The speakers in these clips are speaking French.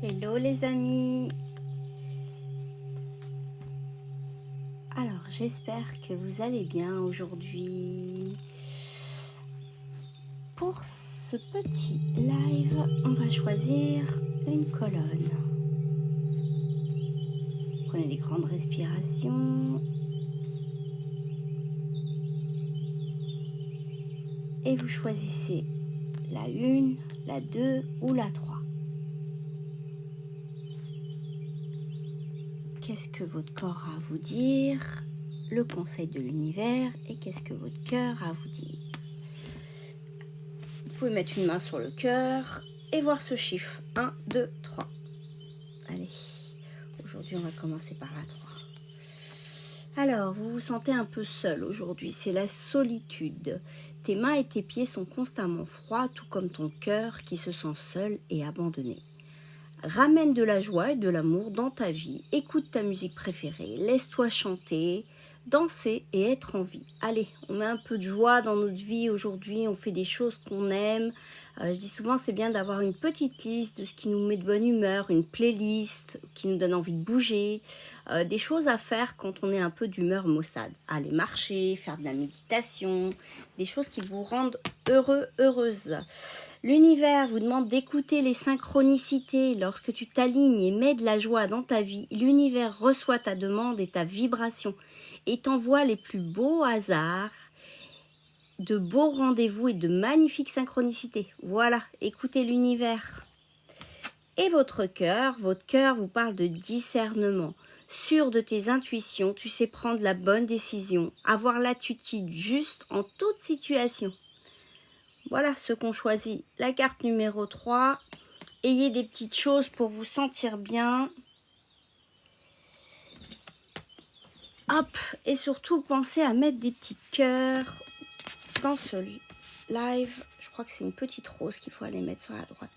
Hello les amis. Alors j'espère que vous allez bien aujourd'hui. Pour ce petit live, on va choisir une colonne. Prenez des grandes respirations. Et vous choisissez la 1, la 2 ou la 3. Qu'est-ce que votre corps a à vous dire? Le conseil de l'univers et qu'est-ce que votre cœur a à vous dire? Vous pouvez mettre une main sur le cœur et voir ce chiffre. 1, 2, 3. Allez, aujourd'hui on va commencer par la 3. Alors, vous vous sentez un peu seul aujourd'hui, c'est la solitude. Tes mains et tes pieds sont constamment froids, tout comme ton cœur qui se sent seul et abandonné. Ramène de la joie et de l'amour dans ta vie. Écoute ta musique préférée. Laisse-toi chanter, danser et être en vie. Allez, on met un peu de joie dans notre vie aujourd'hui. On fait des choses qu'on aime. Je dis souvent, c'est bien d'avoir une petite liste de ce qui nous met de bonne humeur, une playlist qui nous donne envie de bouger, des choses à faire quand on est un peu d'humeur maussade. Aller marcher, faire de la méditation, des choses qui vous rendent heureux, heureuse. L'univers vous demande d'écouter les synchronicités. Lorsque tu t'alignes et mets de la joie dans ta vie, l'univers reçoit ta demande et ta vibration et t'envoie les plus beaux hasards, de beaux rendez-vous et de magnifiques synchronicités. Voilà, écoutez l'univers. Et votre cœur vous parle de discernement. Sûr de tes intuitions, tu sais prendre la bonne décision, avoir l'attitude juste en toute situation. Voilà ce qu'on choisit. La carte numéro 3. Ayez des petites choses pour vous sentir bien. Hop, et surtout pensez à mettre des petits cœurs dans ce live. Je crois que c'est une petite rose qu'il faut aller mettre sur la droite.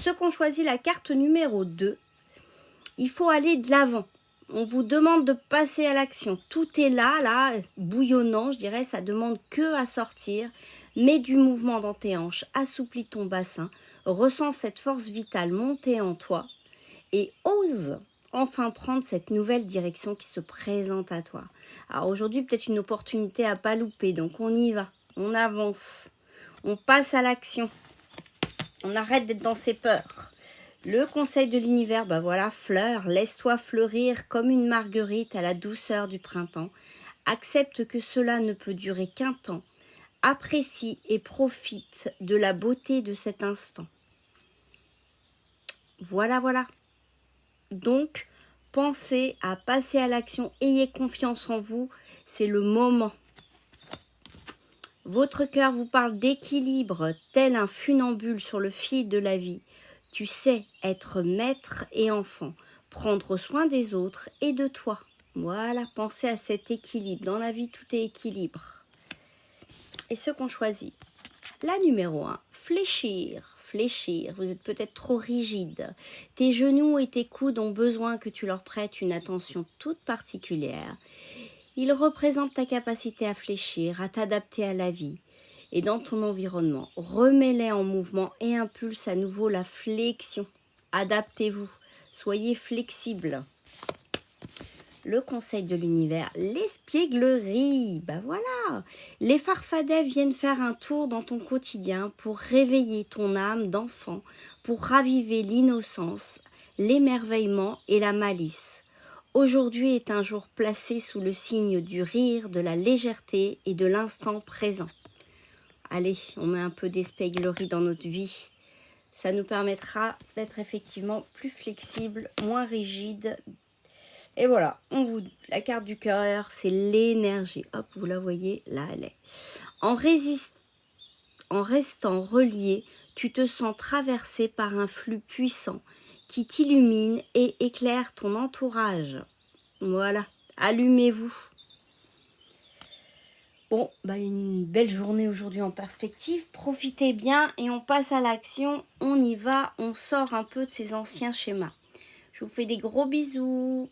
Ceux qui ont choisi la carte numéro 2, il faut aller de l'avant. On vous demande de passer à l'action. Tout est là, bouillonnant, je dirais, ça demande que à sortir. Mets du mouvement dans tes hanches, assouplis ton bassin, ressens cette force vitale monter en toi et ose enfin prendre cette nouvelle direction qui se présente à toi. Alors aujourd'hui, peut-être une opportunité à pas louper, donc on y va, on avance, on passe à l'action, on arrête d'être dans ses peurs. Le conseil de l'univers, ben voilà, fleur, laisse-toi fleurir comme une marguerite à la douceur du printemps. Accepte que cela ne peut durer qu'un temps. Apprécie et profite de la beauté de cet instant. Voilà, voilà. Donc, pensez à passer à l'action, ayez confiance en vous, c'est le moment. Votre cœur vous parle d'équilibre, tel un funambule sur le fil de la vie. Tu sais être maître et enfant, prendre soin des autres et de toi. Voilà, pensez à cet équilibre. Dans la vie, tout est équilibre. Et ceux qu'on choisit. La numéro 1, fléchir. Fléchir, vous êtes peut-être trop rigide. Tes genoux et tes coudes ont besoin que tu leur prêtes une attention toute particulière. Ils représentent ta capacité à fléchir, à t'adapter à la vie et dans ton environnement. Remets-les en mouvement et impulse à nouveau la flexion. Adaptez-vous, soyez flexible. Le conseil de l'univers, l'espièglerie, ben voilà, les farfadets viennent faire un tour dans ton quotidien pour réveiller ton âme d'enfant, pour raviver l'innocence, l'émerveillement et la malice. Aujourd'hui est un jour placé sous le signe du rire, de la légèreté et de l'instant présent. Allez, on met un peu d'espièglerie dans notre vie. Ça nous permettra d'être effectivement plus flexible, moins rigide. Et voilà, la carte du cœur, c'est l'énergie. Hop, vous la voyez, là elle est. En restant relié, tu te sens traversé par un flux puissant qui t'illumine et éclaire ton entourage. Voilà, allumez-vous. Bon, une belle journée aujourd'hui en perspective. Profitez bien et on passe à l'action. On y va, on sort un peu de ces anciens schémas. Je vous fais des gros bisous.